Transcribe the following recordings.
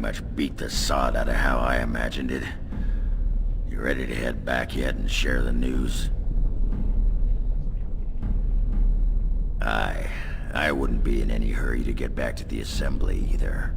much beat the sod out of how I imagined it. You ready to head back yet and share the news? I wouldn't be in any hurry to get back to the assembly either.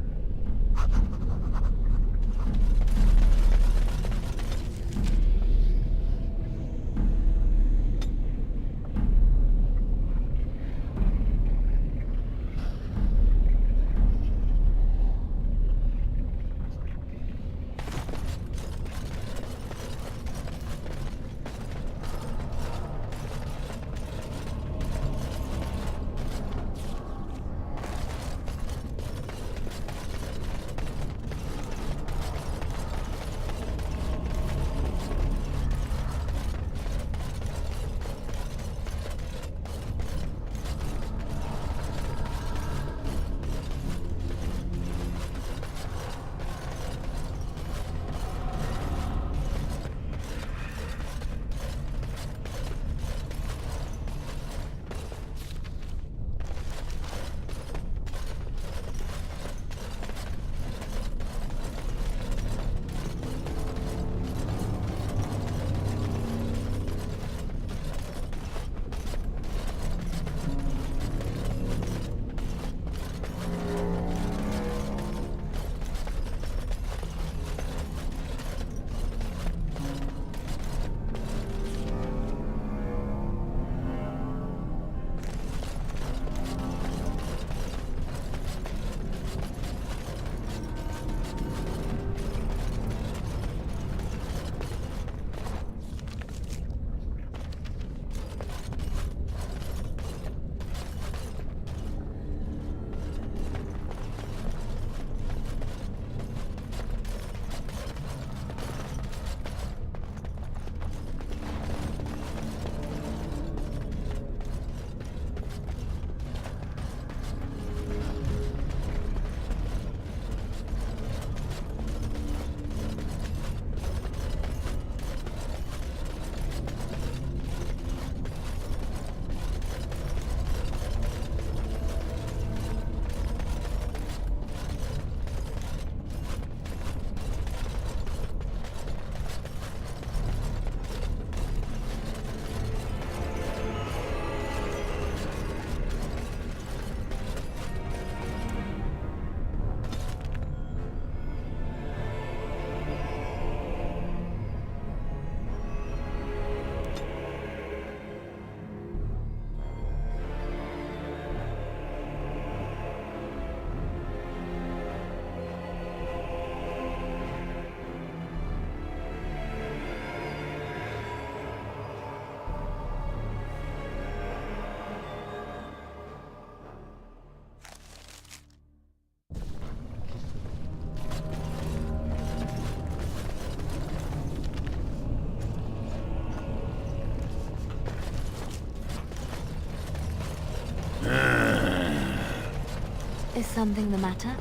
Is something the matter?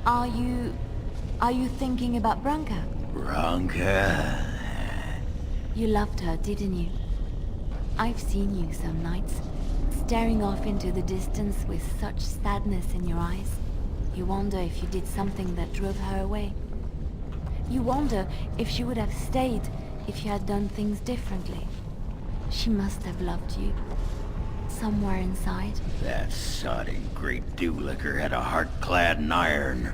Are you thinking about Branka? Branka? You loved her, didn't you? I've seen you some nights, staring off into the distance with such sadness in your eyes. You wonder if you did something that drove her away. You wonder if she would have stayed if you had done things differently. She must have loved you. Somewhere inside. That sodding great dew-licker had a heart clad in iron.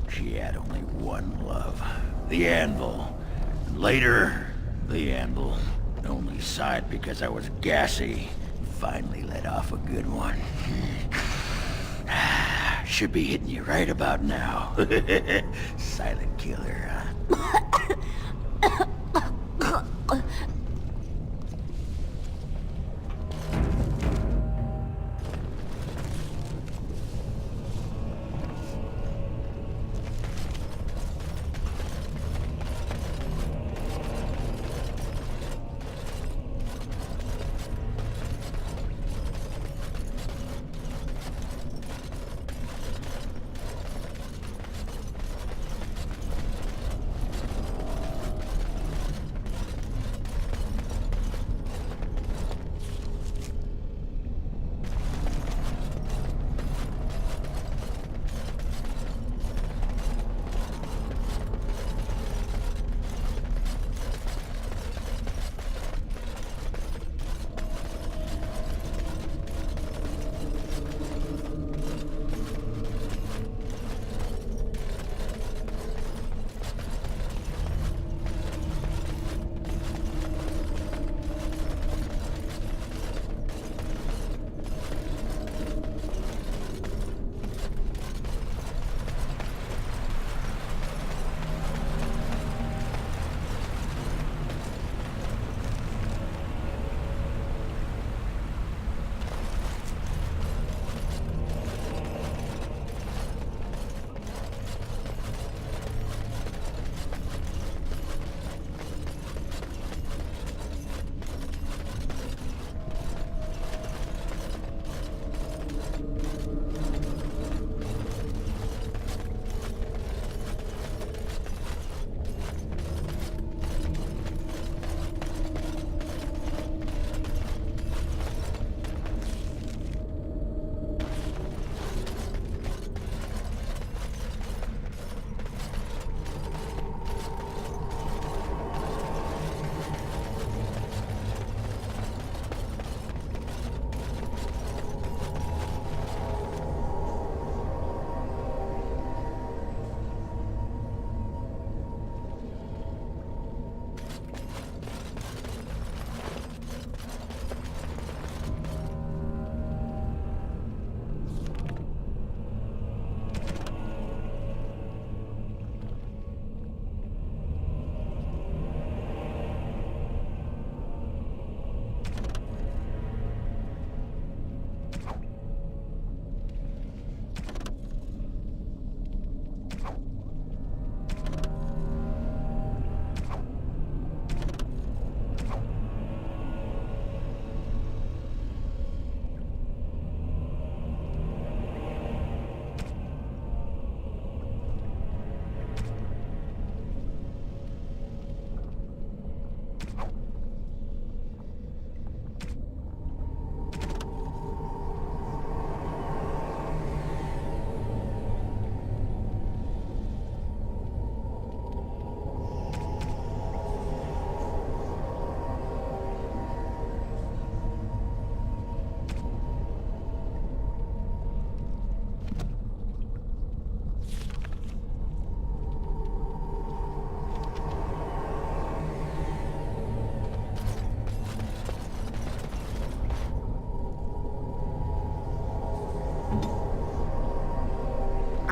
She had only one love. The anvil. And later, the anvil only sighed because I was gassy. Finally let off a good one. Should be hitting you right about now. Silent killer, huh?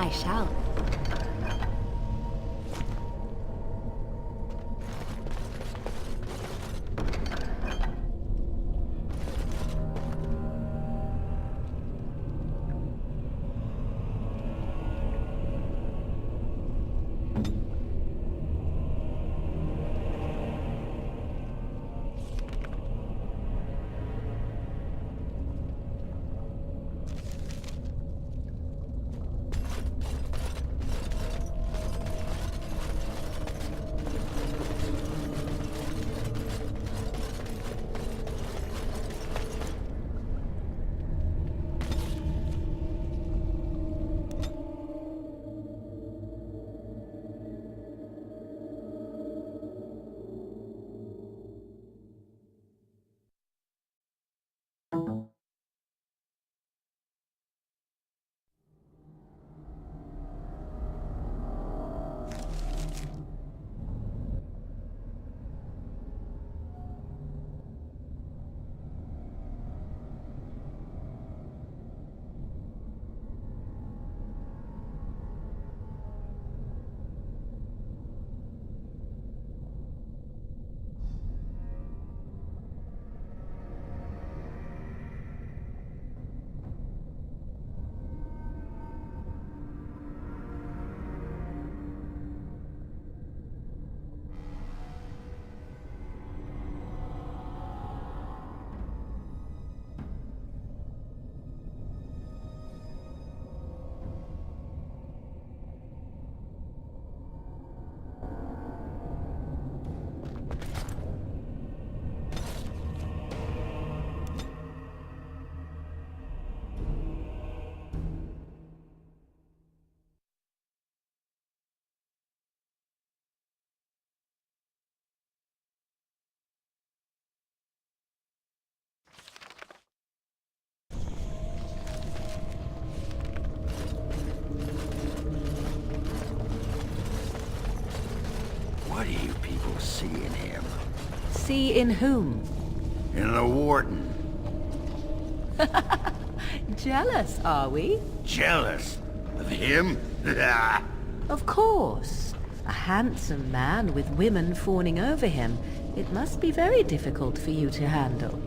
I shall. What do you people see in him? See in whom? In the Warden. Jealous, are we? Jealous of him? Of course. A handsome man with women fawning over him. It must be very difficult for you to handle.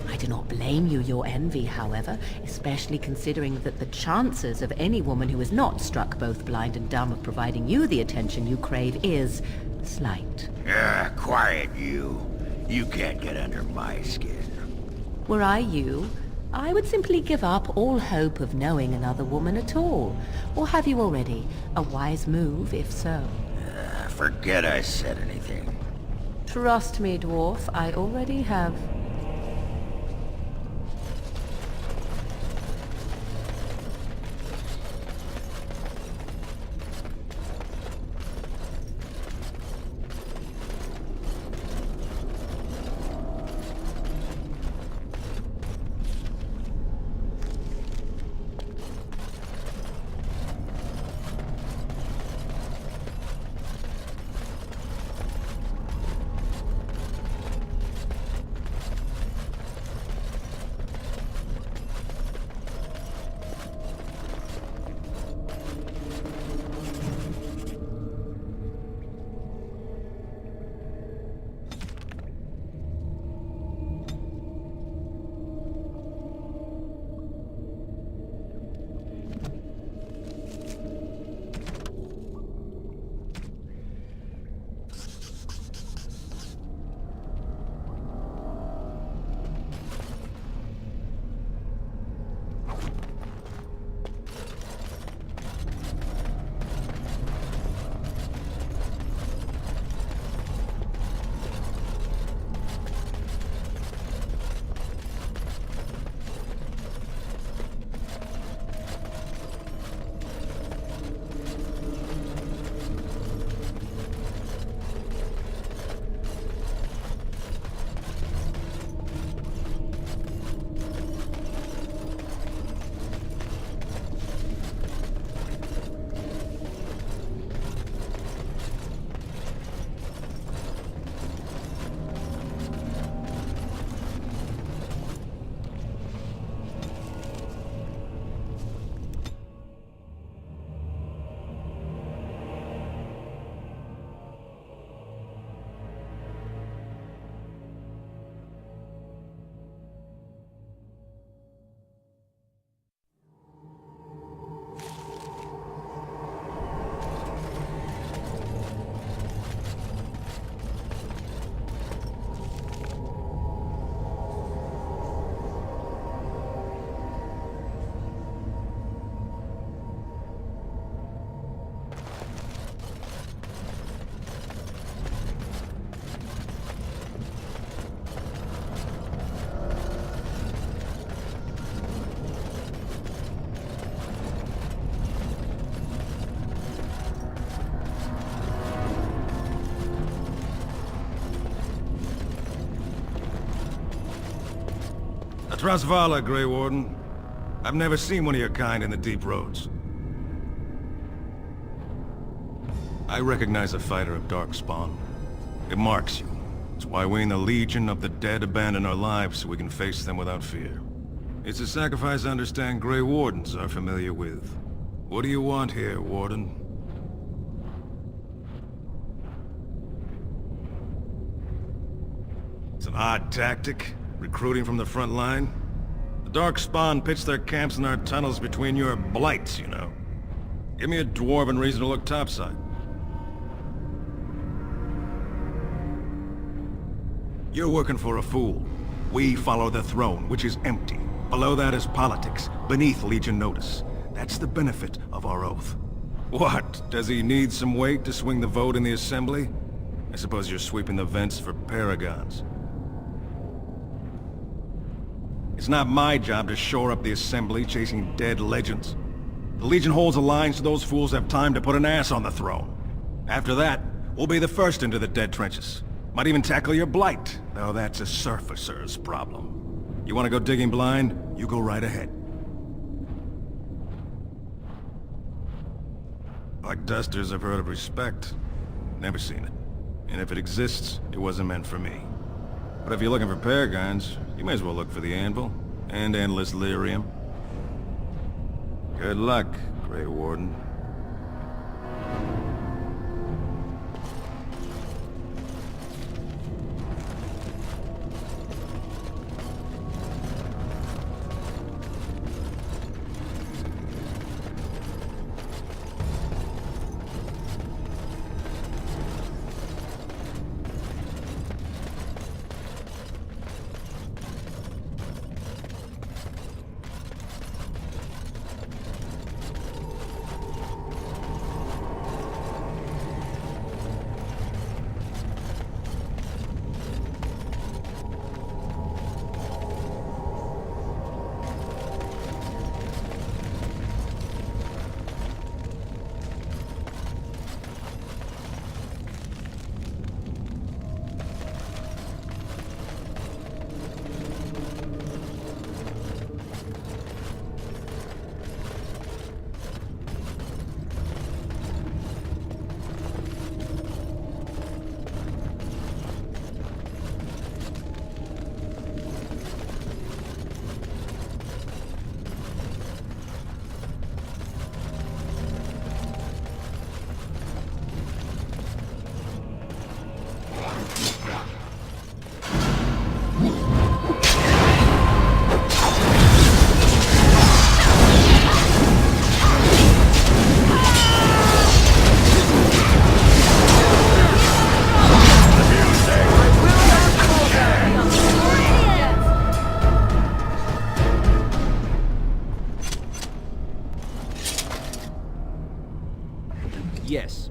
I do not blame you your envy, however, especially considering that the chances of any woman who is not struck both blind and dumb of providing you the attention you crave is slight. Quiet you. You can't get under my skin. Were I you, I would simply give up all hope of knowing another woman at all. Or have you already? A wise move, if so. Forget I said anything. Trust me, dwarf, I already have. Trasvala, Grey Warden. I've never seen one of your kind in the deep roads. I recognize a fighter of Darkspawn. It marks you. It's why we in the Legion of the Dead abandon our lives so we can face them without fear. It's a sacrifice I understand Grey Wardens are familiar with. What do you want here, Warden? It's an odd tactic, recruiting from the front line. The Darkspawn pitch their camps in our tunnels between your blights, you know. Give me a dwarven reason to look topside. You're working for a fool. We follow the throne, which is empty. Below that is politics, beneath Legion notice. That's the benefit of our oath. What? Does he need some weight to swing the vote in the Assembly? I suppose you're sweeping the vents for paragons. It's not my job to shore up the Assembly chasing dead legends. The Legion holds a line so those fools have time to put an ass on the throne. After that, we'll be the first into the dead trenches. Might even tackle your blight, though that's a surfacer's problem. You want to go digging blind? You go right ahead. Like dusters, I've heard of respect. Never seen it. And if it exists, it wasn't meant for me. But if you're looking for paragons, you may as well look for the Anvil and Endless Lyrium. Good luck, Grey Warden. Yes.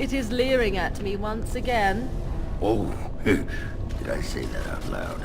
it is leering at me once again. Oh, did I say that out loud?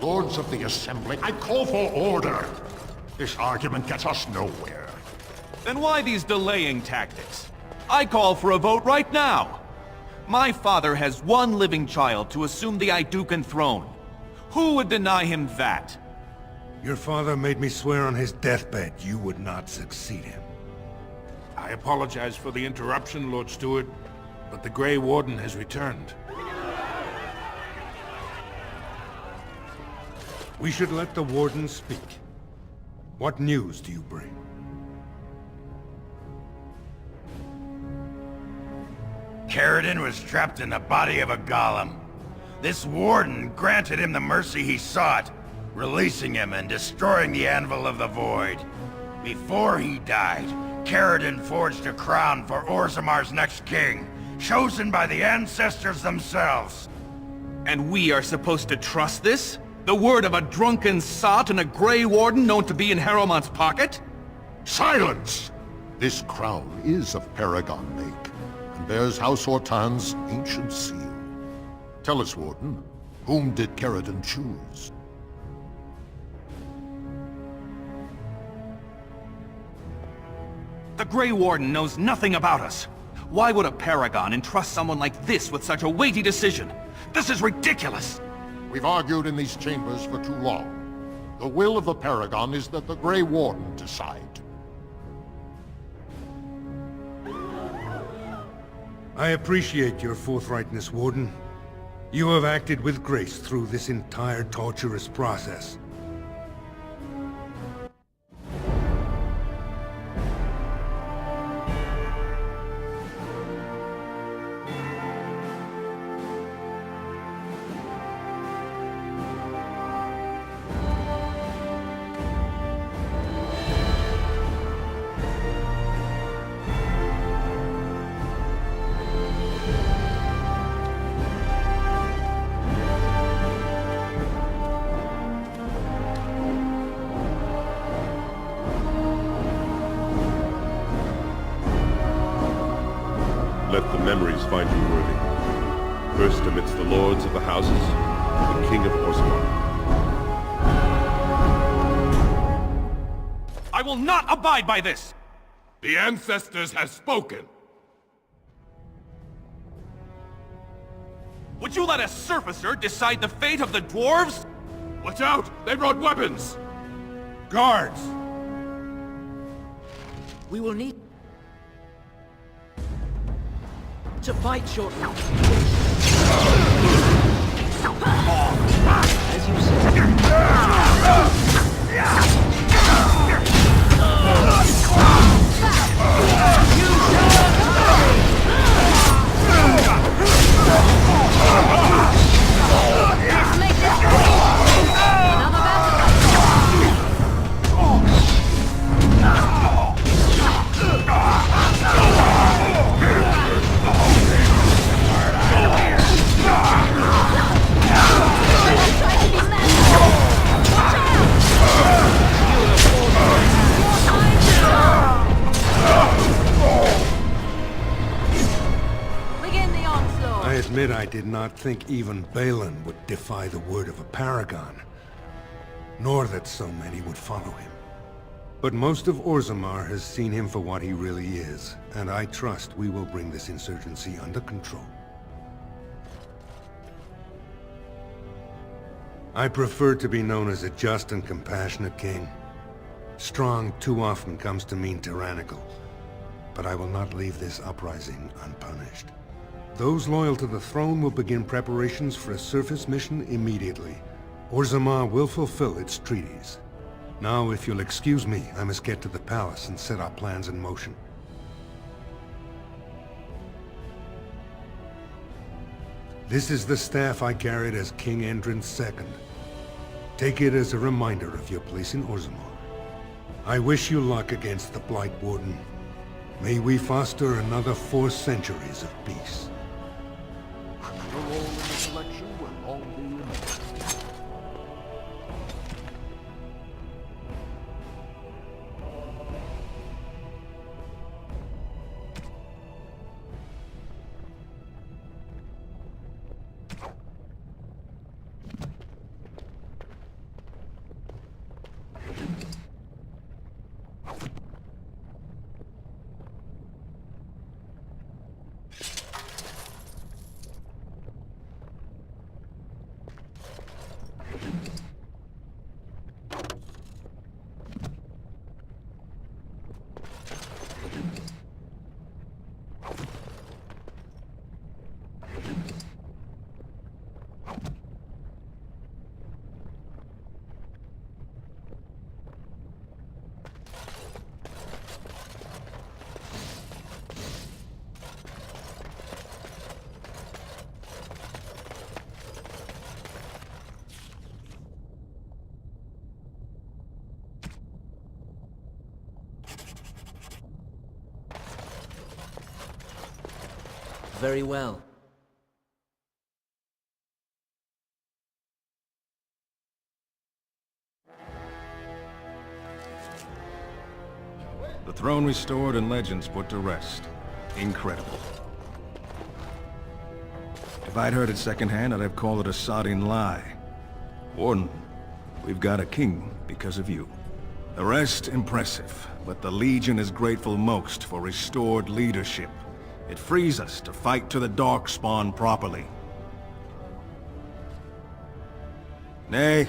Lords of the Assembly, I call for order. This argument gets us nowhere. Then why these delaying tactics? I call for a vote right now. My father has one living child to assume the Idukan throne. Who would deny him that? Your father made me swear on his deathbed you would not succeed him. I apologize for the interruption, Lord Steward, but the Grey Warden has returned. We should let the Warden speak. What news do you bring? Caridin was trapped in the body of a golem. This Warden granted him the mercy he sought, releasing him and destroying the Anvil of the Void. Before he died, Caridin forged a crown for Orzammar's next king, chosen by the ancestors themselves. And we are supposed to trust this? The word of a drunken sot and a Grey Warden known to be in Harrowmont's pocket? Silence! This crown is of Paragon make, and bears House Hortan's ancient seal. Tell us, Warden, whom did Caridon choose? The Grey Warden knows nothing about us. Why would a Paragon entrust someone like this with such a weighty decision? This is ridiculous! We've argued in these chambers for too long. The will of the Paragon is that the Grey Warden decide. I appreciate your forthrightness, Warden. You have acted with grace through this entire torturous process. Let the memories find you worthy. First amidst the lords of the houses, the King of Orzammar. I will not abide by this! The ancestors have spoken. Would you let a surfacer decide the fate of the dwarves? Watch out! They brought weapons! Guards! We will need to fight shortly. As you I admit I did not think even Balin would defy the word of a paragon, nor that so many would follow him. But most of Orzammar has seen him for what he really is, and I trust we will bring this insurgency under control. I prefer to be known as a just and compassionate king. Strong too often comes to mean tyrannical, but I will not leave this uprising unpunished. Those loyal to the throne will begin preparations for a surface mission immediately. Orzammar will fulfill its treaties. Now, if you'll excuse me, I must get to the palace and set our plans in motion. This is the staff I carried as King Endrin's II. Take it as a reminder of your place in Orzammar. I wish you luck against the Blight Warden. May we foster another 4 centuries of peace. Your role in the selection will long be remembered. very well. The throne restored and legends put to rest. Incredible. If I'd heard it secondhand, I'd have called it a sodding lie. Warden, we've got a king because of you. The rest, impressive, but the Legion is grateful most for restored leadership. It frees us to fight to the Darkspawn properly. Nay,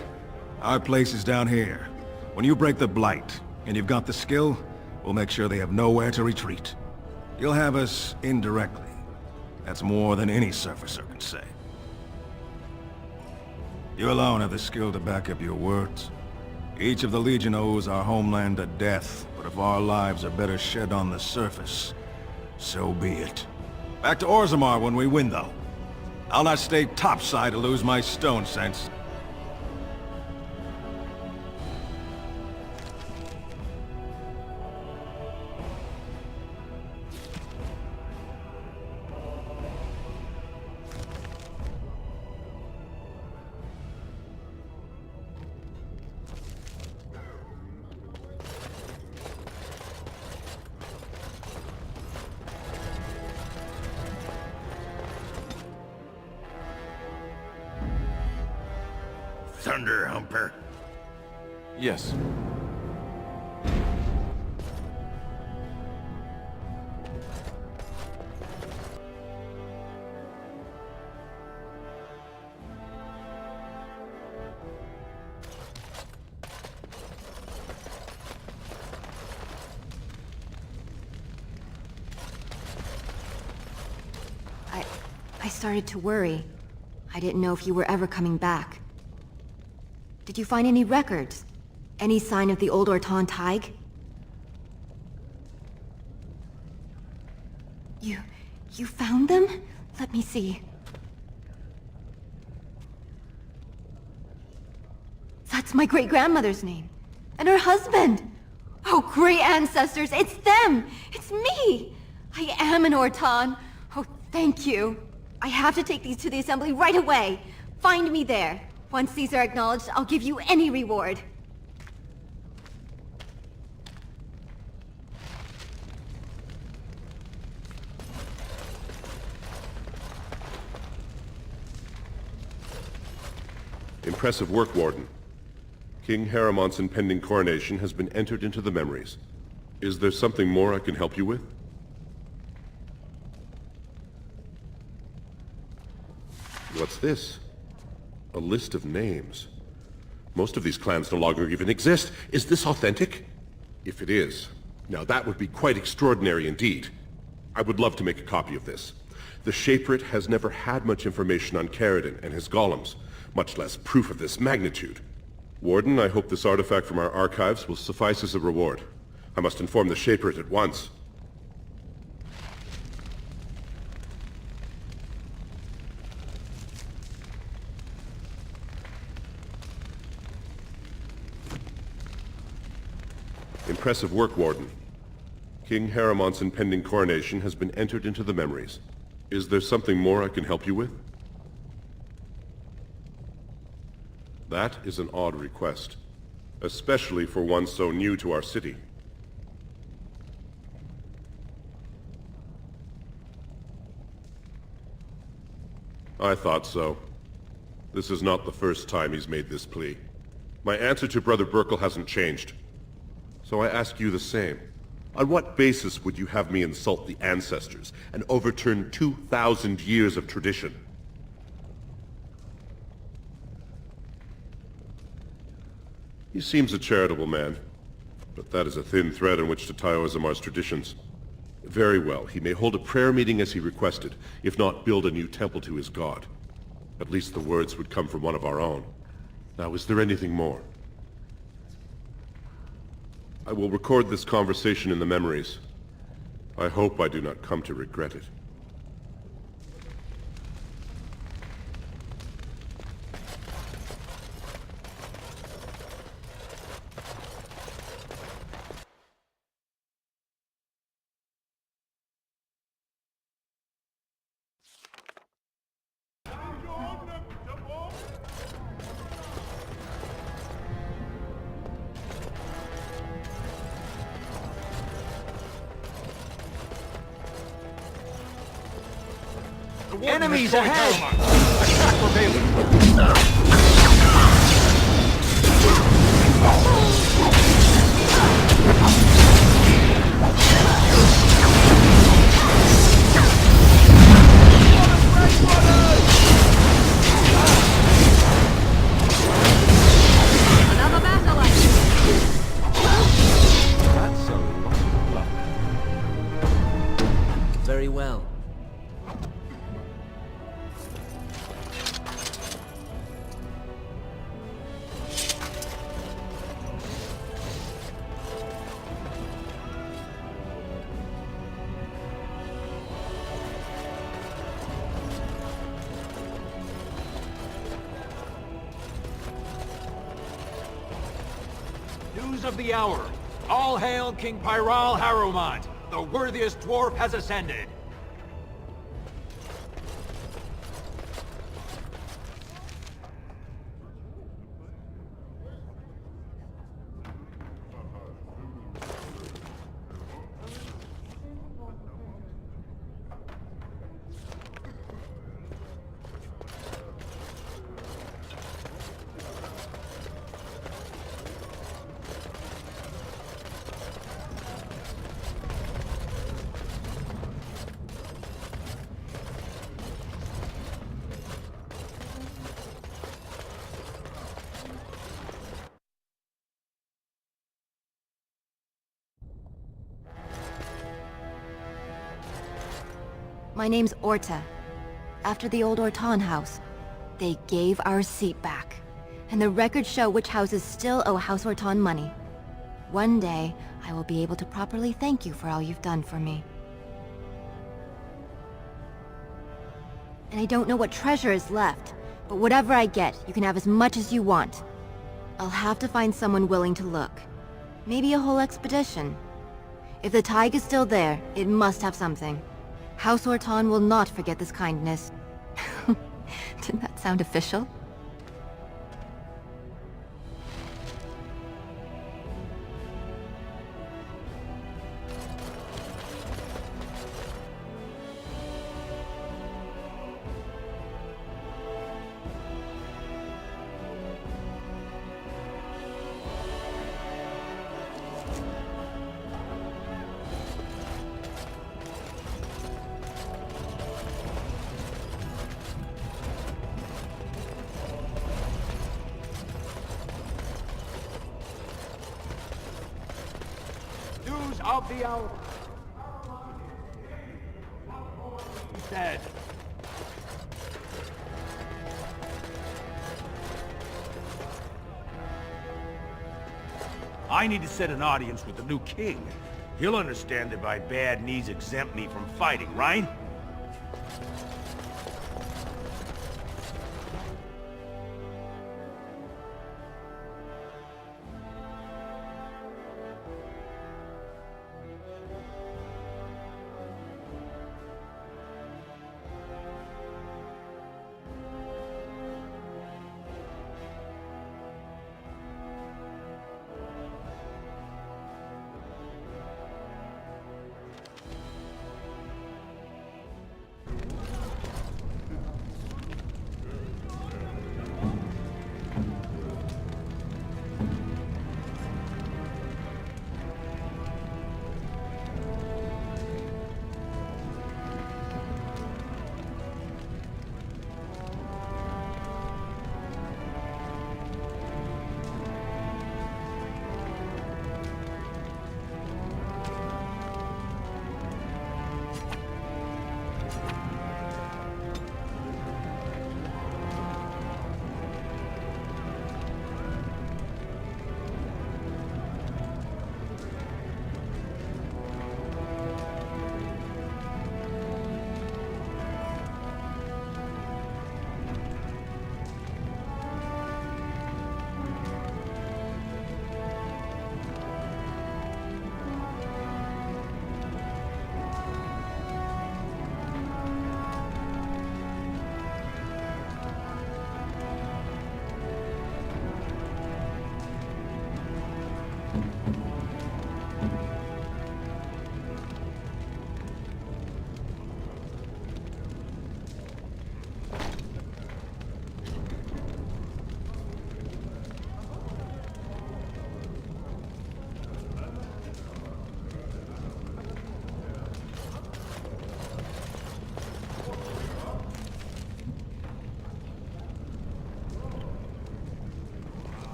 our place is down here. When you break the Blight, and you've got the skill, we'll make sure they have nowhere to retreat. You'll have us indirectly. That's more than any surfacer can say. You alone have the skill to back up your words. Each of the Legion owes our homeland a death, but if our lives are better shed on the surface, so be it. Back to Orzammar when we win, though. I'll not stay topside to lose my stone sense. Thunder Humper. Yes. I started to worry. I didn't know if you were ever coming back. Did you find any records? Any sign of the old Ortan Tig? You found them? Let me see. That's my great-grandmother's name. And her husband! Oh, great ancestors, it's them! It's me! I am an Ortan. Oh, thank you. I have to take these to the Assembly right away. Find me there. Once these are acknowledged, I'll give you any reward. Impressive work, Warden. King Haramont's impending coronation has been entered into the memories. Is there something more I can help you with? What's this? A list of names. Most of these clans no longer even exist. Is this authentic? If it is, now that would be quite extraordinary indeed. I would love to make a copy of this. The Shaperate has never had much information on Caridin and his golems, much less proof of this magnitude. Warden, I hope this artifact from our archives will suffice as a reward. I must inform the Shaperate at once. Impressive work, Warden. King Haramont's impending coronation has been entered into the memories. Is there something more I can help you with? That is an odd request, especially for one so new to our city. I thought so. This is not the first time he's made this plea. My answer to Brother Burkle hasn't changed. So I ask you the same. On what basis would you have me insult the ancestors and overturn 2,000 years of tradition? He seems a charitable man, but that is a thin thread on which to tie Orzammar's traditions. Very well, he may hold a prayer meeting as he requested, if not build a new temple to his god. At least the words would come from one of our own. Now, is there anything more? I will record this conversation in the memories. I hope I do not come to regret it. Enemies ahead! Attack for Balin! Another battle, I think. That's a lot of luck. Very well. News of the hour. All hail King Pyral Harrowmont. The worthiest dwarf has ascended. My name's Orta. After the old Orton house, they gave our seat back. And the records show which houses still owe House Orton money. One day, I will be able to properly thank you for all you've done for me. And I don't know what treasure is left, but whatever I get, you can have as much as you want. I'll have to find someone willing to look. Maybe a whole expedition. If the Tig is still there, it must have something. House Orton will not forget this kindness. Didn't that sound official? News of the hour. He's dead. I need to set an audience with the new king. He'll understand that my bad knees exempt me from fighting, right?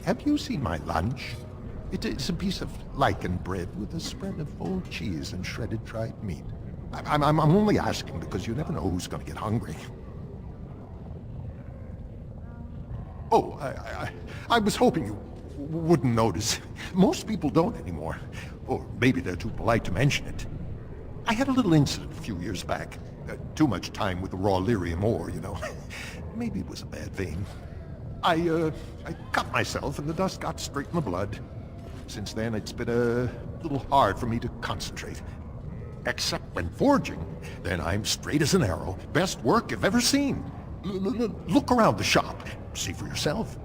have you seen my lunch? It is a piece of lichen bread with a spread of old cheese and shredded dried meat. I'm only asking because you never know who's going to get hungry. Oh, I was hoping you wouldn't notice. Most people don't anymore. Or maybe they're too polite to mention it. I had a little incident a few years back. Too much time with the raw lyrium ore, you know. Maybe it was a bad vein. I cut myself and the dust got straight in the blood. Since then, it's been a little hard for me to concentrate. Except when forging. Then I'm straight as an arrow. Best work you've ever seen. Look around the shop. See for yourself.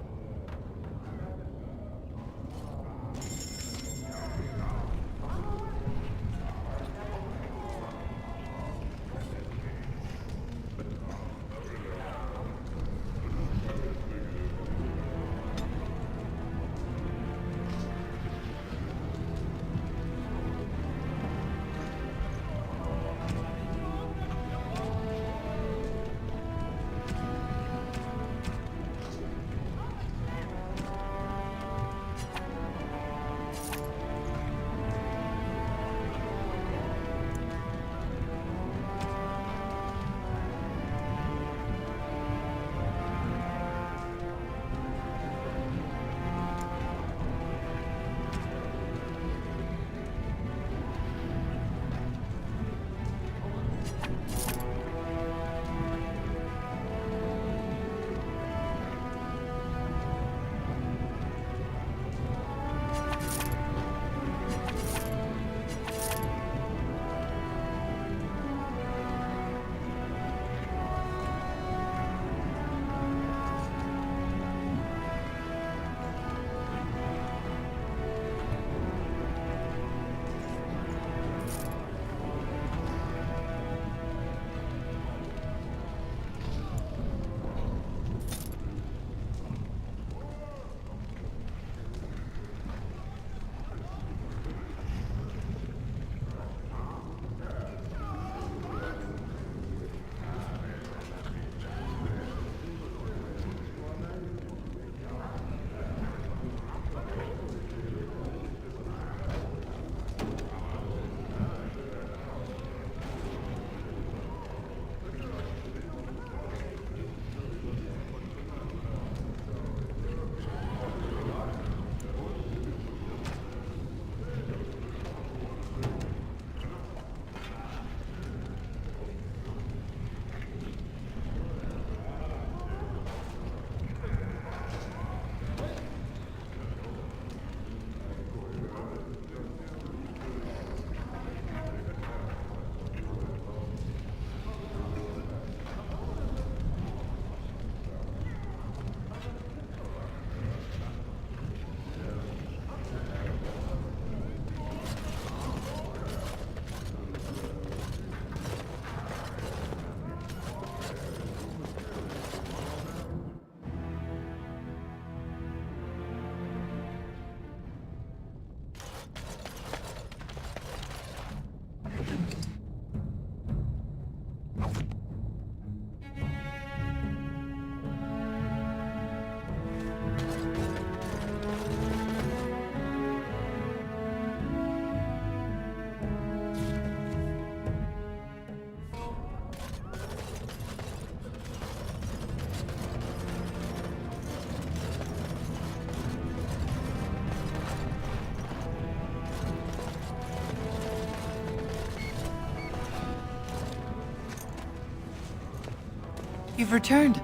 You've returned.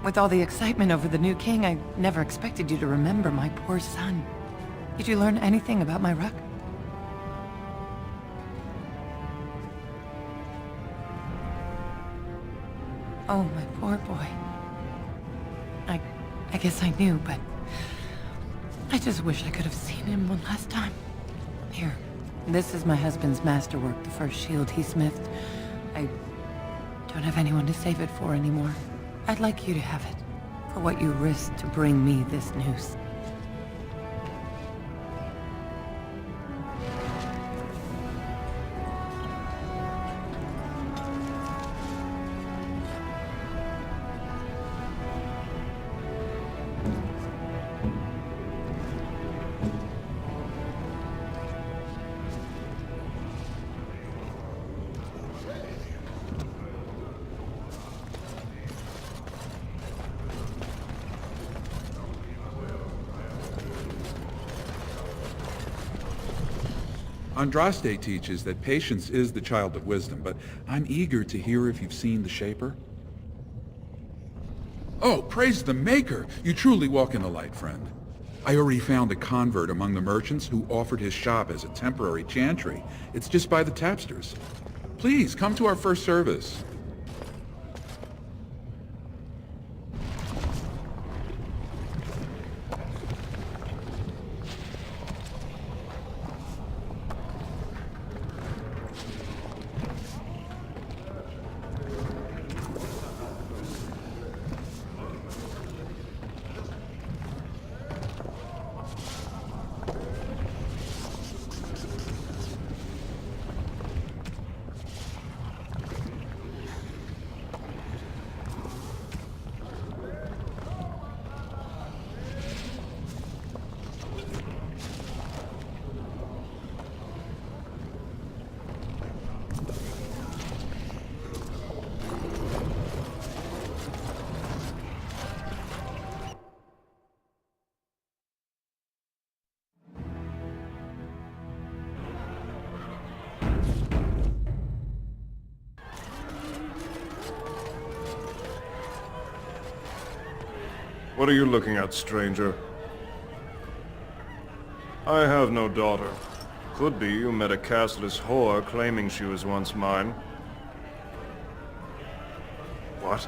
With all the excitement over the new king, I never expected you to remember my poor son. Did you learn anything about my ruck? Oh, my poor boy. I guess I knew, but I just wish I could have seen him one last time. Here, this is my husband's masterwork, the first shield he smithed. I don't have anyone to save it for anymore. I'd like you to have it, for what you risked to bring me this news. Andraste teaches that patience is the child of wisdom, but I'm eager to hear if you've seen the Shaper. Oh, praise the Maker! You truly walk in the light, friend. I already found a convert among the merchants who offered his shop as a temporary chantry. It's just by the tapsters. Please, come to our first service. What are you looking at, stranger? I have no daughter. Could be you met a castless whore claiming she was once mine. What?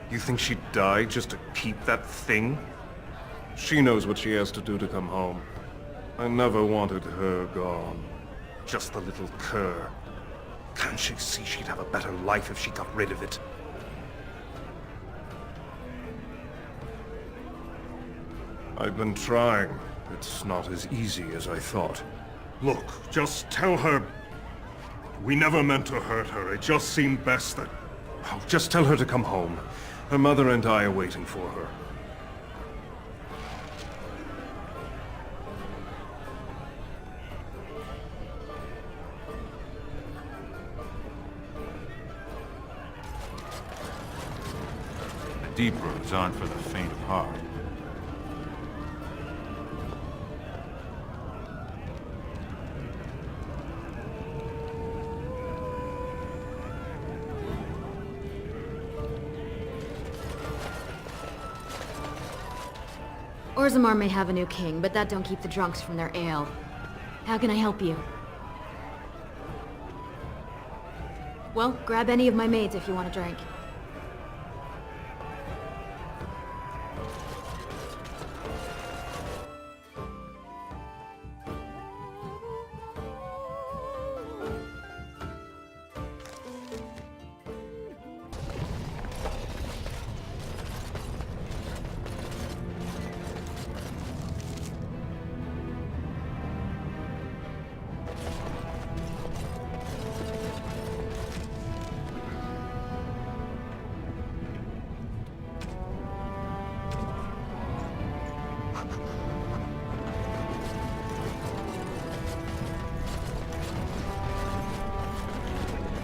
You think she'd die just to keep that thing? She knows what she has to do to come home. I never wanted her gone. Just the little cur. Can't she see she'd have a better life if she got rid of it? I've been trying. It's not as easy as I thought. Look, just tell her... We never meant to hurt her. It just seemed best that... Oh, just tell her to come home. Her mother and I are waiting for her. The deep roads aren't for the faint of heart. Orzammar may have a new king, but that don't keep the drunks from their ale. How can I help you? Well, grab any of my maids if you want a drink.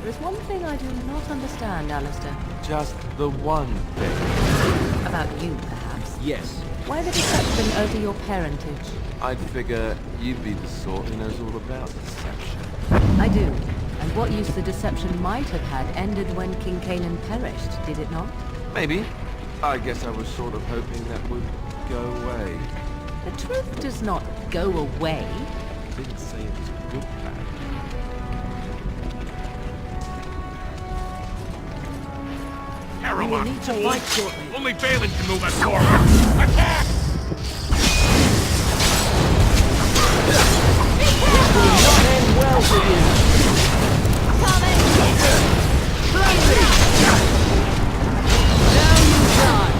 There's one thing I do not understand, Alistair. Just the one thing. About you, perhaps. Yes. Why the deception over your parentage? I'd figure you'd be the sort who knows all about deception. I do. And what use the deception might have had ended when King Canaan perished, did it not? Maybe. I guess I was sort of hoping that would go away. The truth does not go away. I didn't say it was a good plan. We will need to fight shortly. Only Balin can move us forward. Attack! This will not end well for you. Now you die.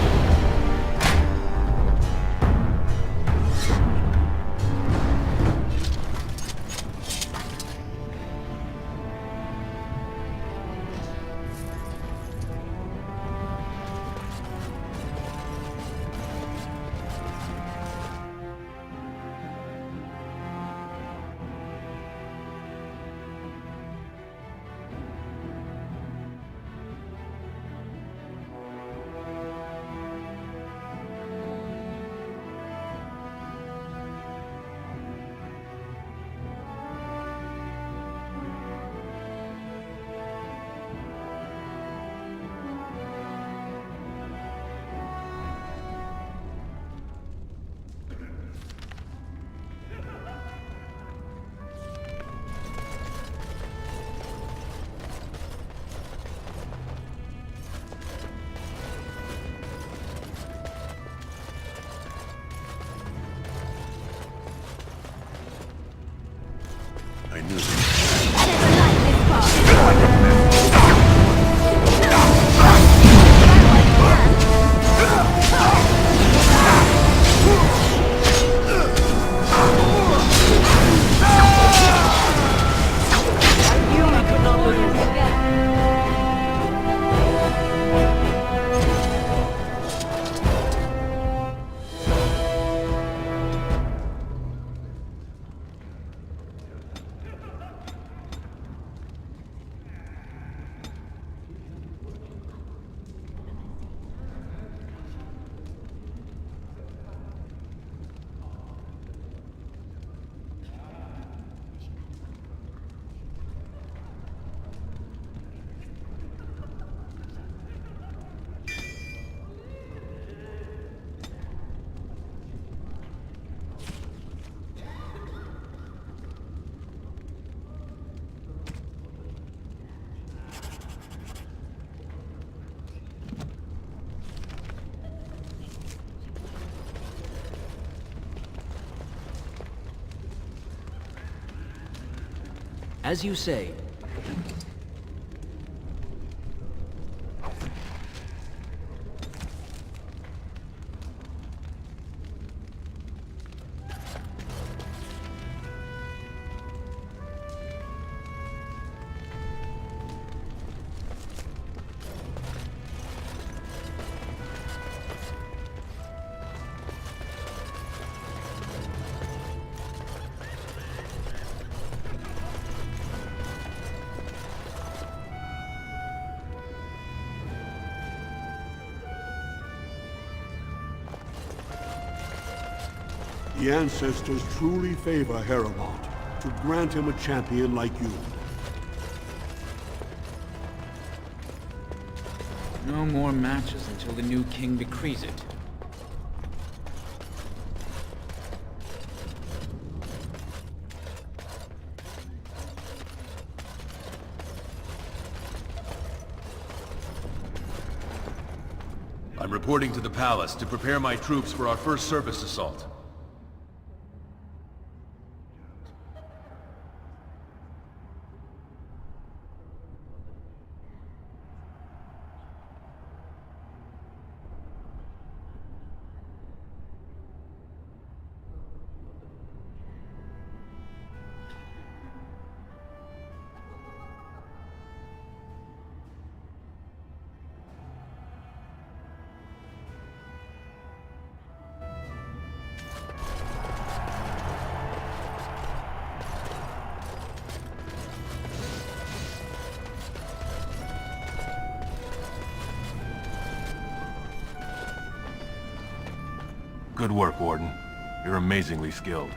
I knew this. As you say. The ancestors truly favor Heremont to grant him a champion like you. No more matches until the new king decrees it. I'm reporting to the palace to prepare my troops for our first surface assault. Good work, Warden. You're amazingly skilled.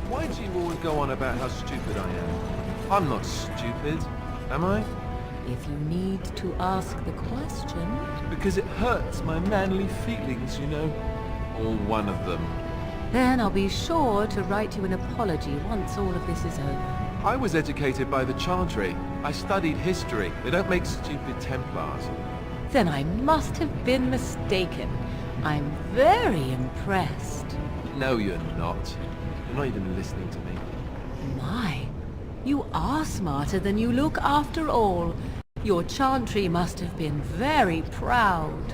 Why do you always go on about how stupid I am? I'm not stupid, am I? If you need to ask the question... Because it hurts my manly feelings, you know. Or one of them. Then I'll be sure to write you an apology once all of this is over. I was educated by the Chantry. I studied history. They don't make stupid Templars. Then I must have been mistaken. I'm very impressed. No, you're not. You're not even listening to me. My, you are smarter than you look after all. Your Chantry must have been very proud.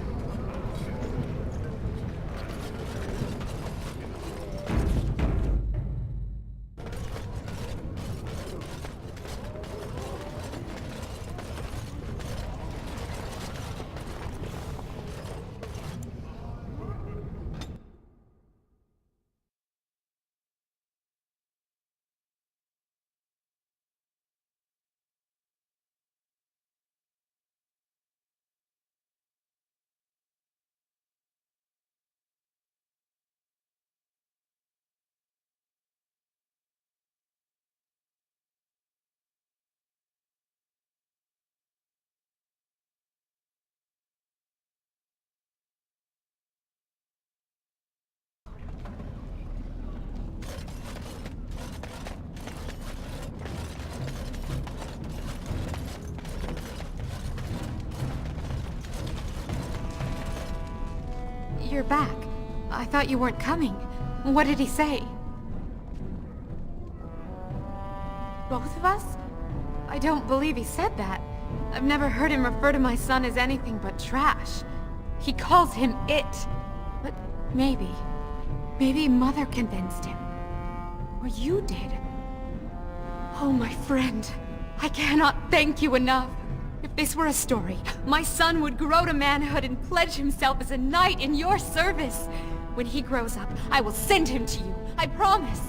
You're back. I thought you weren't coming. What did he say? Both of us? I don't believe he said that. I've never heard him refer to my son as anything but trash. He calls him it. But maybe Mother convinced him. Or you did. Oh, my friend. I cannot thank you enough. If this were a story, my son would grow to manhood and pledge himself as a knight in your service. When he grows up, I will send him to you. I promise.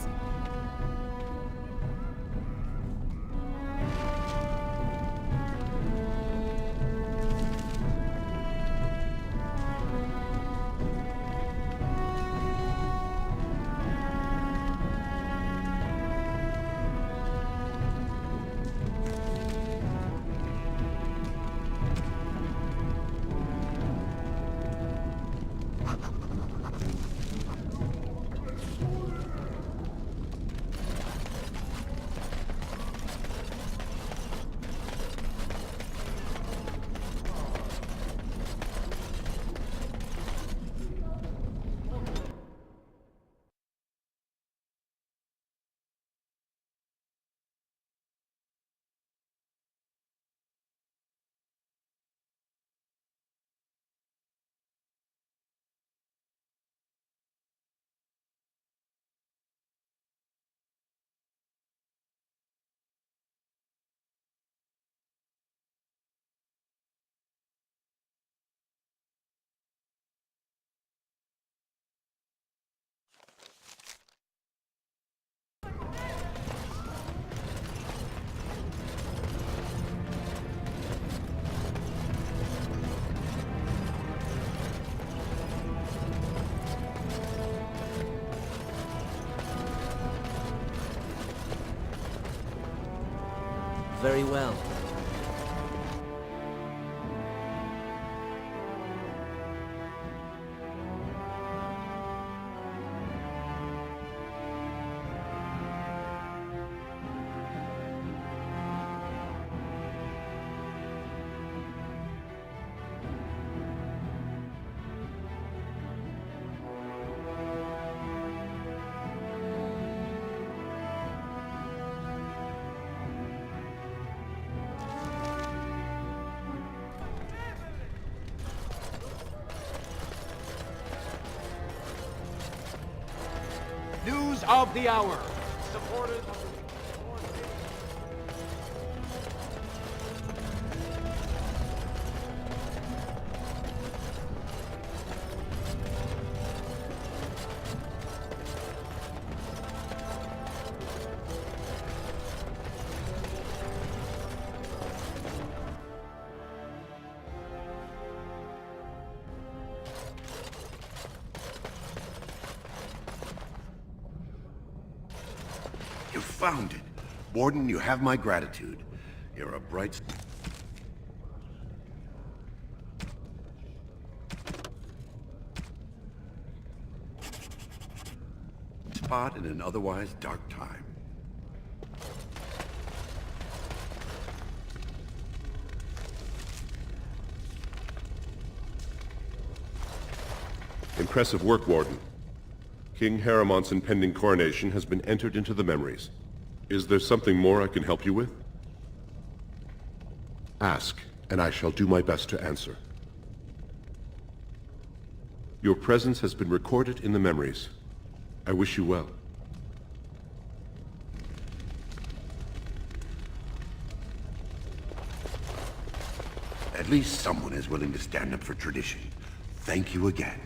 Very well. News of the hour. Supporters of the... You found it. Warden, you have my gratitude. You're a bright... spot in an otherwise dark time. Impressive work, Warden. King Haramont's impending coronation has been entered into the memories. Is there something more I can help you with? Ask, and I shall do my best to answer. Your presence has been recorded in the memories. I wish you well. At least someone is willing to stand up for tradition. Thank you again.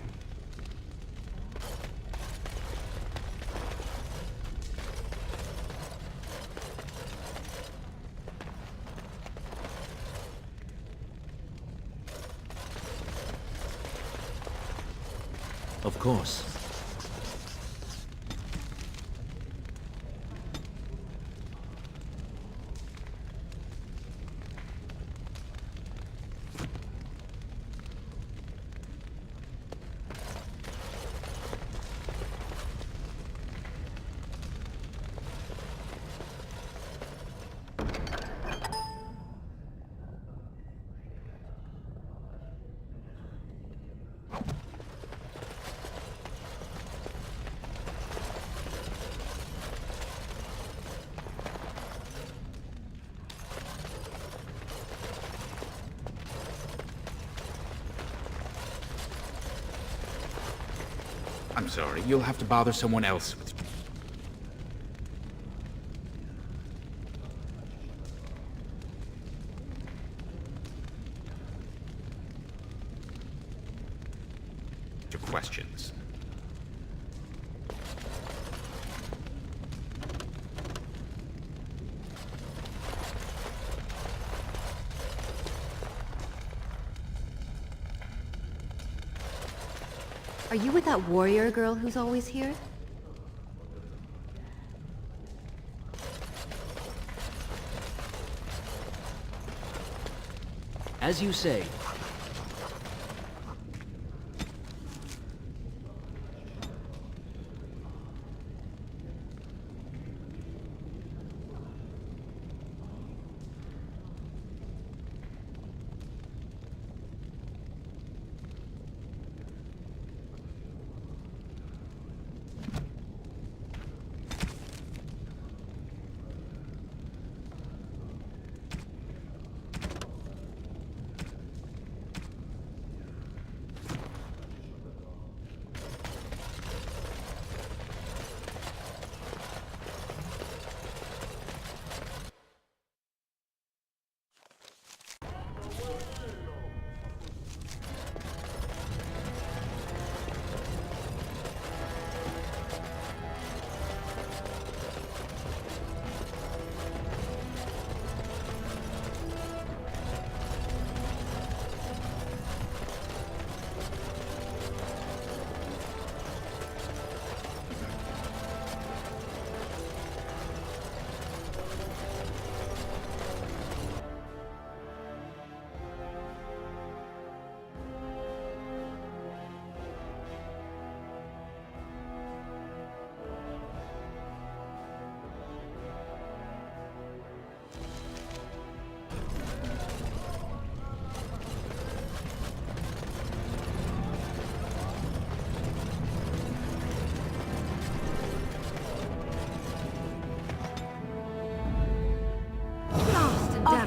Of course. I'm sorry, you'll have to bother someone else with... your questions. Are you with that warrior girl who's always here? As you say.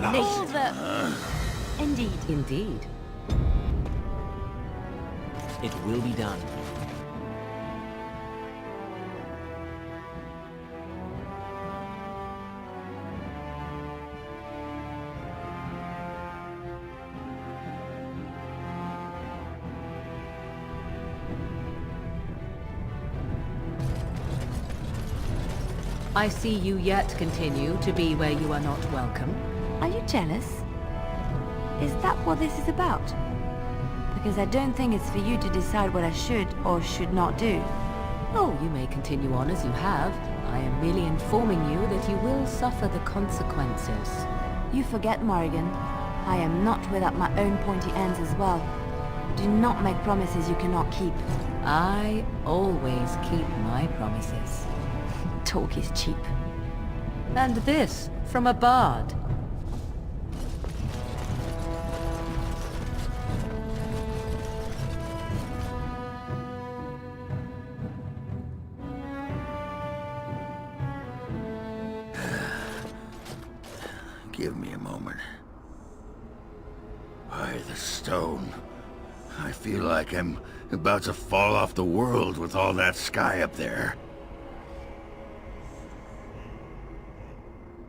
All the... Indeed. Indeed. It will be done. I see you yet continue to be where you are not welcome. Are you jealous? Is that what this is about? Because I don't think it's for you to decide what I should or should not do. Oh, you may continue on as you have. I am merely informing you that you will suffer the consequences. You forget, Morrigan. I am not without my own pointy ends as well. Do not make promises you cannot keep. I always keep my promises. Talk is cheap. And this, from a bard. Give me a moment. By the stone. I feel like I'm about to fall off the world with all that sky up there.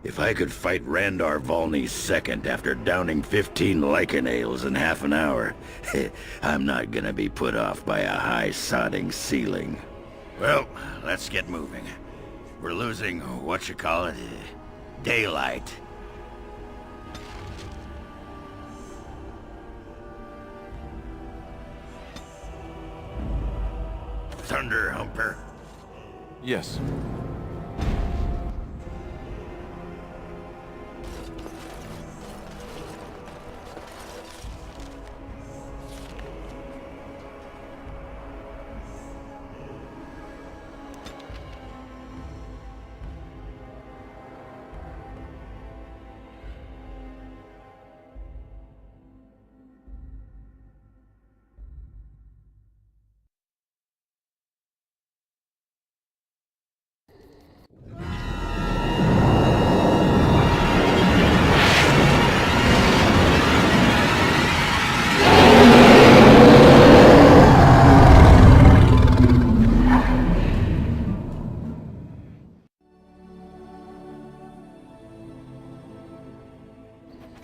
If I could fight Randar Volney's second after downing 15 lichen ales in half an hour, I'm not gonna be put off by a high sodding ceiling. Well, let's get moving. We're losing, daylight. Thunder Humper. Yes.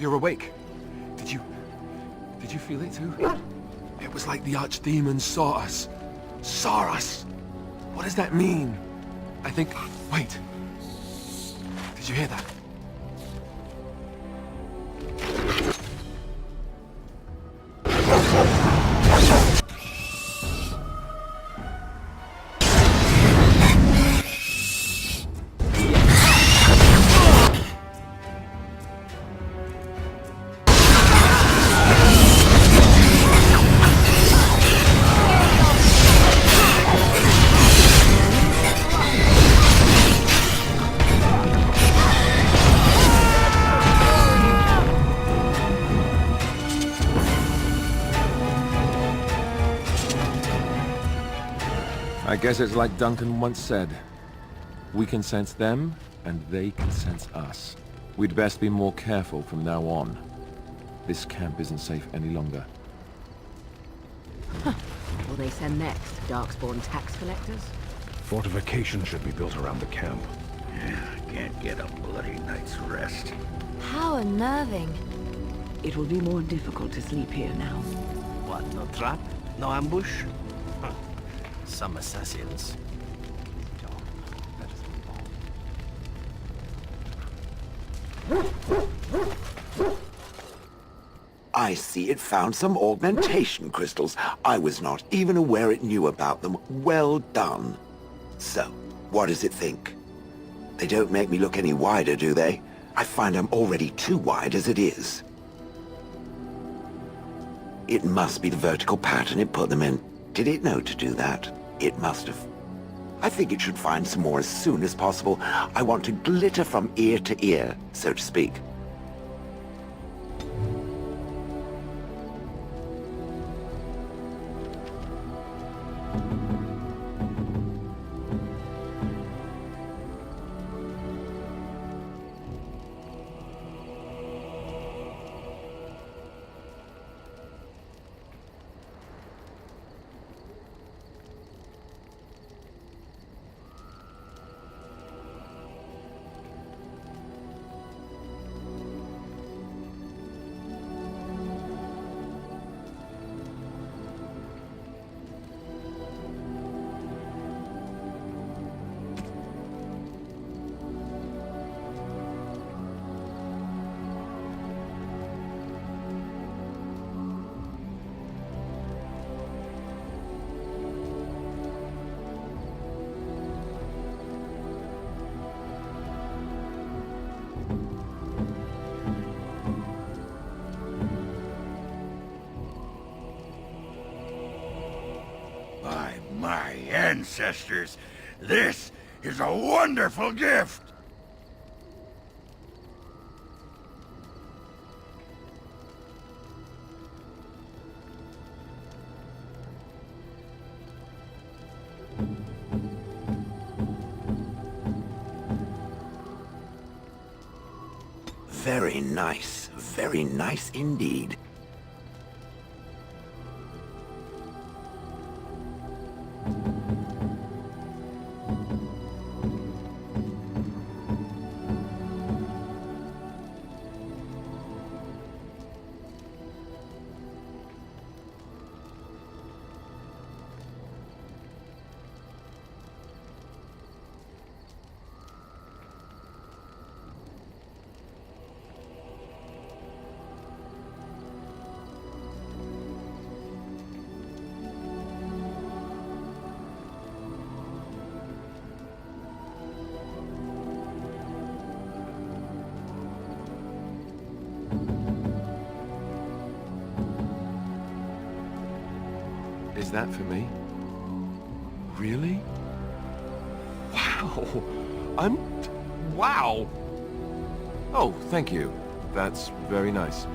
You're awake. Did you feel it too? It was like the archdemon saw us. Saw us! What does that mean? I think... Wait. Did you hear that? I guess it's like Duncan once said. We can sense them, and they can sense us. We'd best be more careful from now on. This camp isn't safe any longer. Huh. Will they send next? Darkspawn tax collectors? Fortifications should be built around the camp. I can't get a bloody night's rest. How unnerving. It will be more difficult to sleep here now. What, no trap? No ambush? Huh. Some assassins. I see it found some augmentation crystals. I was not even aware it knew about them. Well done. So, what does it think? They don't make me look any wider, do they? I find I'm already too wide as it is. It must be the vertical pattern it put them in. Did it know to do that? It must have. I think it should find some more as soon as possible. I want to glitter from ear to ear, so to speak. My ancestors, this is a wonderful gift! Very nice. Very nice indeed. Is that for me? Really? Wow! Wow! Oh, thank you. That's very nice.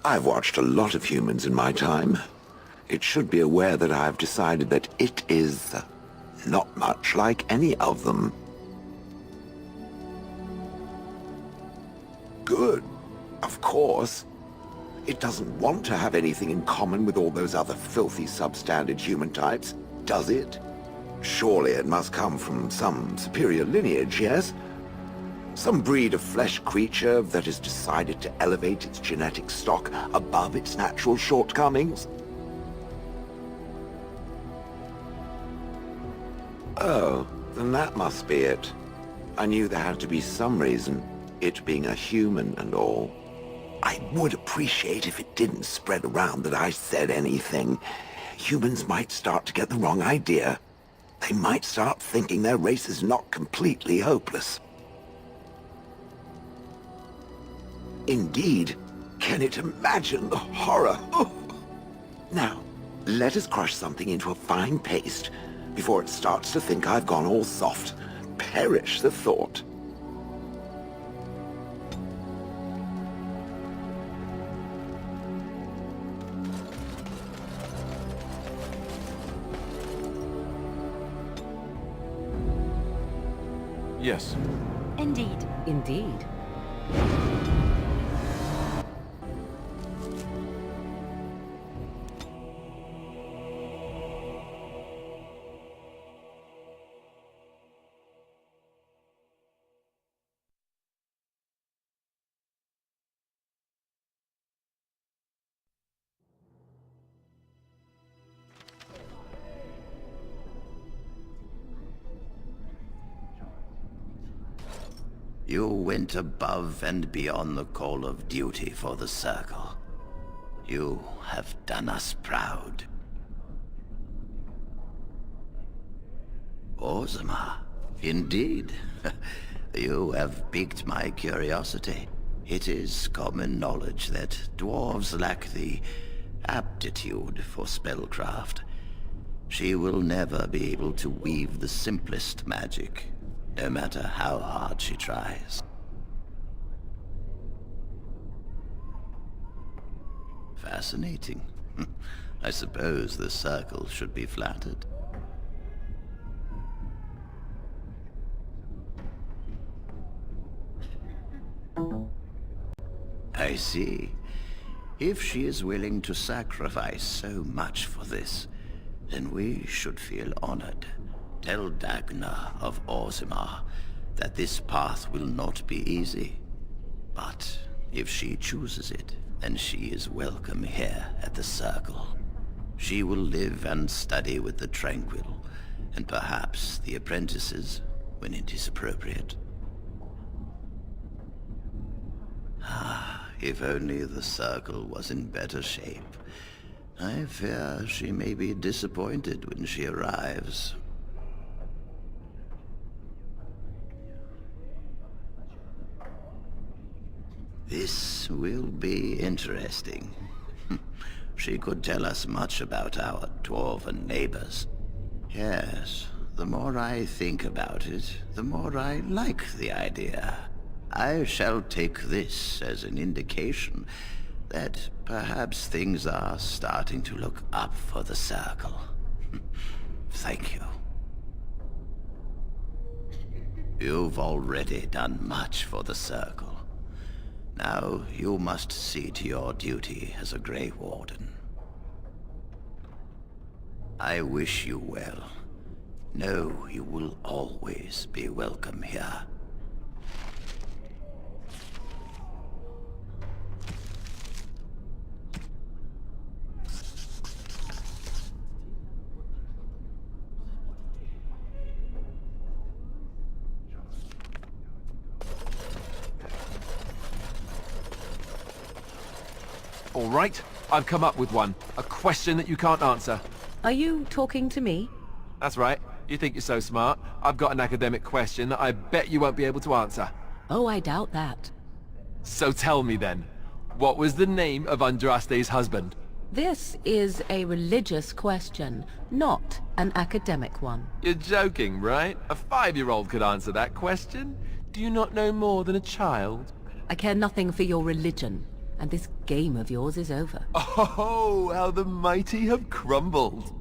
I've watched a lot of humans in my time. It should be aware that I've decided that it is not much like any of them. Good, of course. It doesn't want to have anything in common with all those other filthy substandard human types, does it? Surely it must come from some superior lineage, yes? Some breed of flesh creature that has decided to elevate its genetic stock above its natural shortcomings? Oh, then that must be it. I knew there had to be some reason, it being a human and all. I would appreciate if it didn't spread around that I said anything. Humans might start to get the wrong idea. They might start thinking their race is not completely hopeless. Indeed. Can it imagine the horror? Oh. Now, let us crush something into a fine paste before it starts to think I've gone all soft. Perish the thought. Yes. Indeed. Indeed. You went above and beyond the call of duty for the Circle. You have done us proud. Orzammar, indeed. You have piqued my curiosity. It is common knowledge that dwarves lack the aptitude for spellcraft. She will never be able to weave the simplest magic, no matter how hard she tries. Fascinating. I suppose the Circle should be flattered. I see. If she is willing to sacrifice so much for this, then we should feel honored. Tell Dagna of Orzammar that this path will not be easy. But if she chooses it, then she is welcome here at the Circle. She will live and study with the Tranquil, and perhaps the apprentices, when it is appropriate. Ah, if only the Circle was in better shape. I fear she may be disappointed when she arrives. This will be interesting. She could tell us much about our dwarven neighbors. Yes, the more I think about it, the more I like the idea. I shall take this as an indication that perhaps things are starting to look up for the Circle. Thank you. You've already done much for the Circle. Now you must see to your duty as a Grey Warden. I wish you well. Know you will always be welcome here. All right, I've come up with one. A question that you can't answer. Are you talking to me? That's right. You think you're so smart. I've got an academic question that I bet you won't be able to answer. Oh, I doubt that. So tell me then, what was the name of Andraste's husband? This is a religious question, not an academic one. You're joking, right? A 5-year-old could answer that question. Do you not know more than a child? I care nothing for your religion, and this game of yours is over. Oh, how the mighty have crumbled.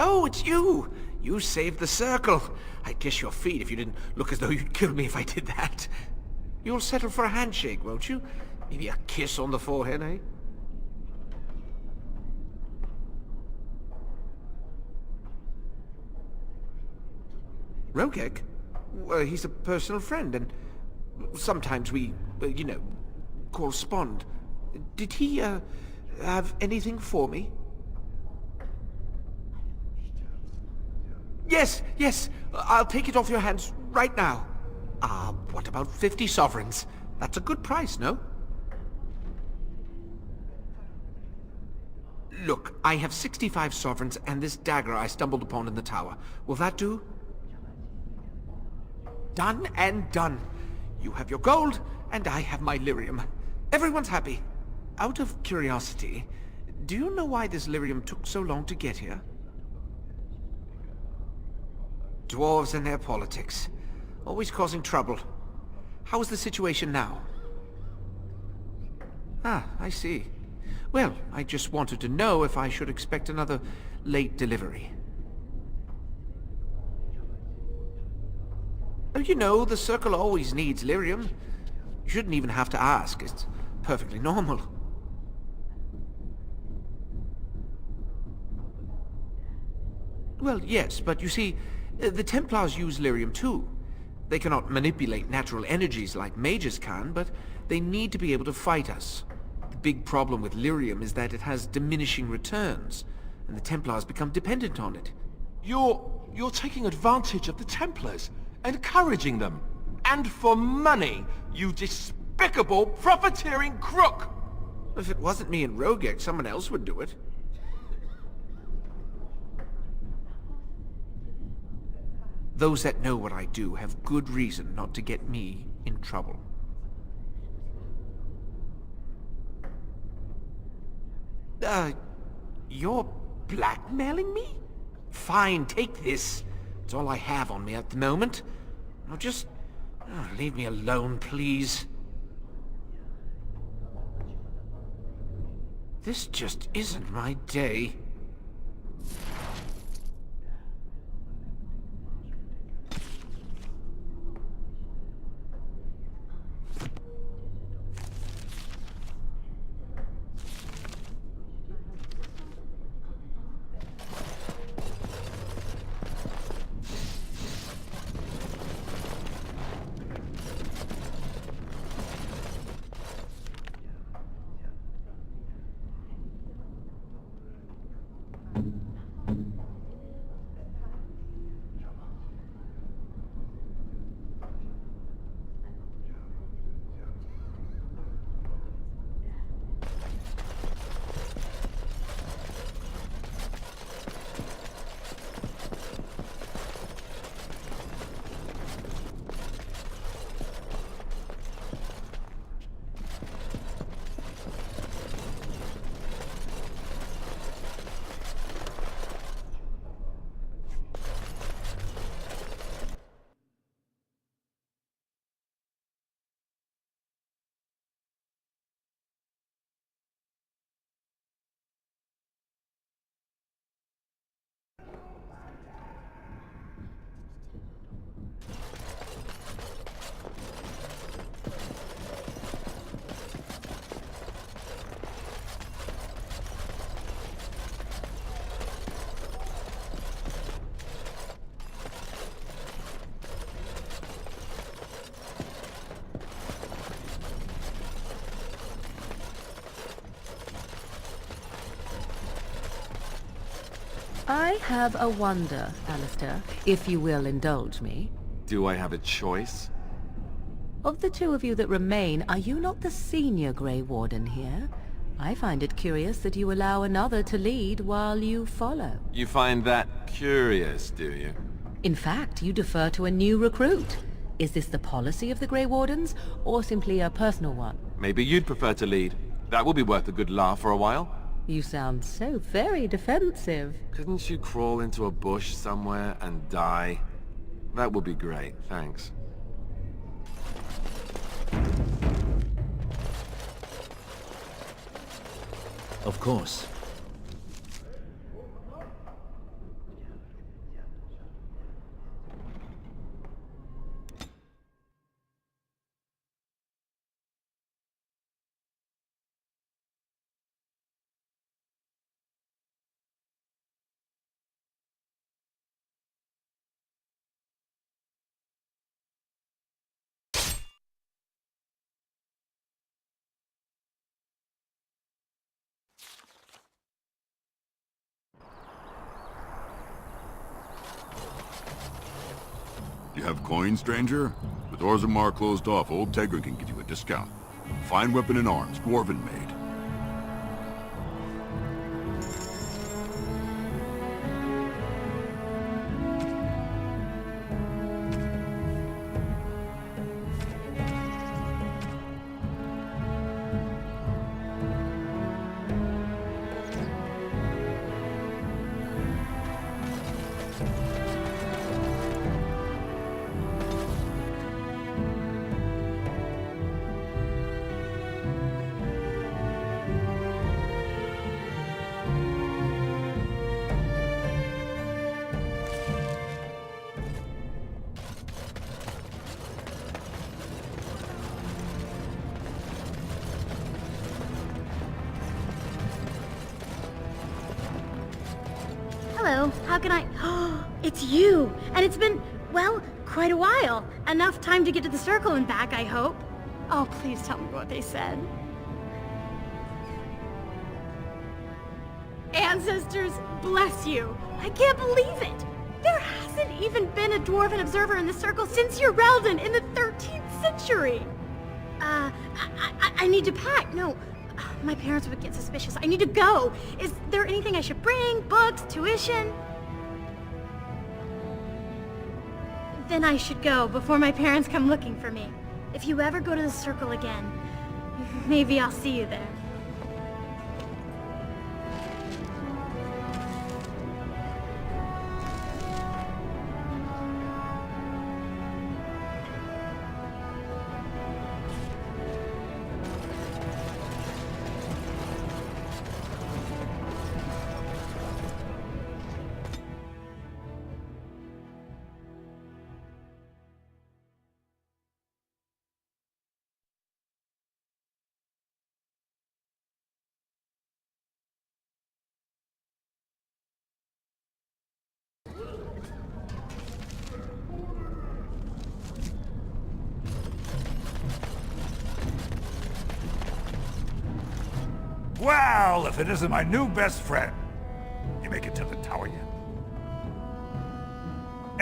Oh, it's you! You saved the Circle. I'd kiss your feet if you didn't look as though you'd kill me if I did that. You'll settle for a handshake, won't you? Maybe a kiss on the forehead, eh? Rogek? Well, he's a personal friend, and sometimes we, you know, correspond. Did he, have anything for me? Yes, yes, I'll take it off your hands right now. What about 50 sovereigns? That's a good price, no? Look, I have 65 sovereigns and this dagger I stumbled upon in the tower. Will that do? Done and done. You have your gold, and I have my lyrium. Everyone's happy. Out of curiosity, do you know why this lyrium took so long to get here? Dwarves and their politics. Always causing trouble. How is the situation now? Ah, I see. Well, I just wanted to know if I should expect another late delivery. Oh, you know, the Circle always needs lyrium. You shouldn't even have to ask. It's perfectly normal. Well, yes, but you see, the Templars use lyrium too. They cannot manipulate natural energies like mages can, but they need to be able to fight us. The big problem with lyrium is that it has diminishing returns, and the Templars become dependent on it. You're taking advantage of the Templars, encouraging them. And for money, you despicable, profiteering crook! If it wasn't me and Rogek, someone else would do it. Those that know what I do have good reason not to get me in trouble. You're blackmailing me? Fine, take this. It's all I have on me at the moment. Now just... leave me alone, please. This just isn't my day. I have a wonder, Alistair, if you will indulge me. Do I have a choice? Of the two of you that remain, are you not the senior Grey Warden here? I find it curious that you allow another to lead while you follow. You find that curious, do you? In fact, you defer to a new recruit. Is this the policy of the Grey Wardens, or simply a personal one? Maybe you'd prefer to lead. That will be worth a good laugh for a while. You sound so very defensive. Couldn't you crawl into a bush somewhere and die? That would be great, thanks. Of course. You have coin, stranger? With Orzammar closed off, old Tegra can give you a discount. Fine weapon and arms, dwarven made. Hello, how can I... Oh, it's you! And it's been, well, quite a while. Enough time to get to the circle and back, I hope. Oh, please tell me what they said. Ancestors, bless you! I can't believe it! There hasn't even been a dwarven observer in the circle since your Relden in the 13th century! I need to pack. No, my parents would get suspicious. I need to go. Is there anything I should bring? Books? Tuition? Then I should go before my parents come looking for me. If you ever go to the circle again, maybe I'll see you there. Well, if it isn't my new best friend. You make it to the tower yet?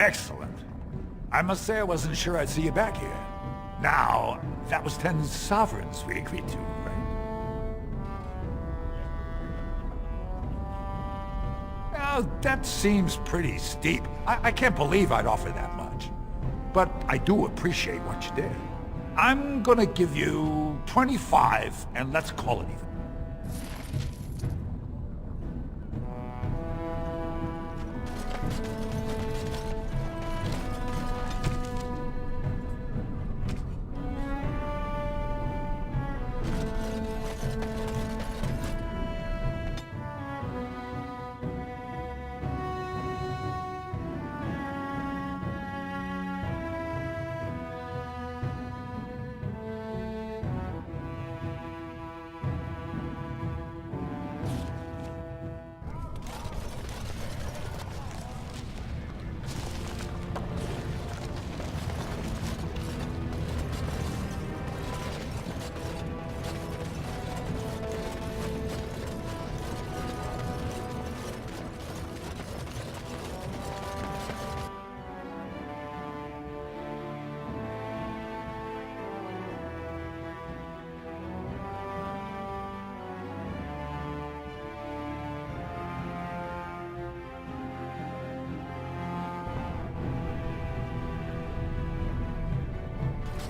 Excellent. I must say I wasn't sure I'd see you back here. Now, that was 10 sovereigns we agreed to, right? Well, that seems pretty steep. I can't believe I'd offer that much. But I do appreciate what you did. I'm gonna give you 25, and let's call it even.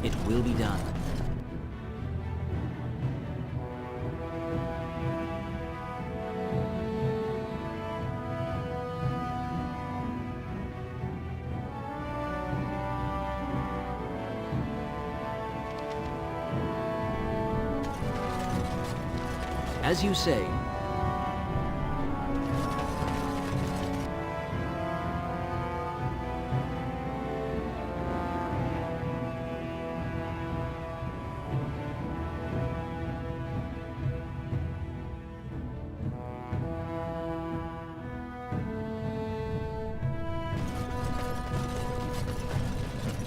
It will be done. As you say.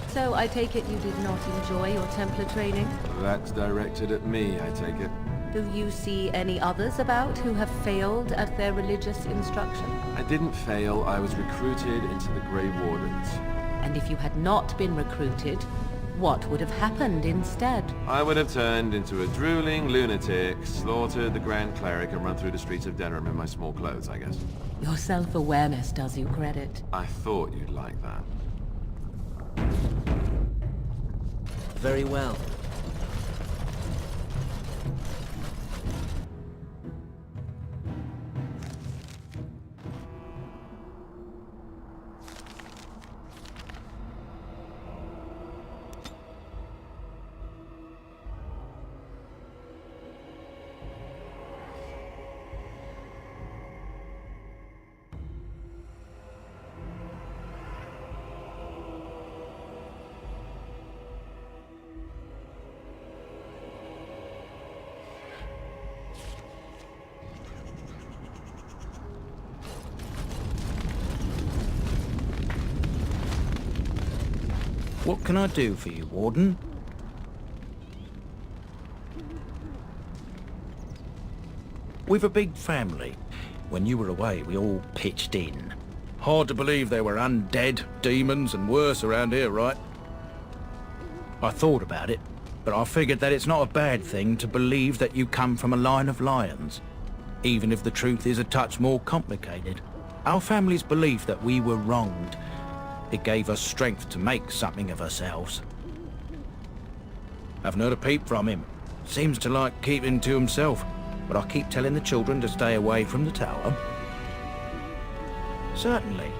So I take it you did not enjoy your Templar training? That's directed at me, I take it. Do you see any others about who have failed at their religious instruction? I didn't fail, I was recruited into the Grey Wardens. And if you had not been recruited, what would have happened instead? I would have turned into a drooling lunatic, slaughtered the Grand Cleric and run through the streets of Denerim in my small clothes, I guess. Your self-awareness does you credit. I thought you'd like that. Very well. What can I do for you, Warden? We've a big family. When you were away, we all pitched in. Hard to believe there were undead, demons, and worse around here, right? I thought about it, but I figured that it's not a bad thing to believe that you come from a line of lions, even if the truth is a touch more complicated. Our family's belief that we were wronged. It gave us strength to make something of ourselves. Haven't heard a peep from him. Seems to like keeping to himself, but I keep telling the children to stay away from the tower. Certainly.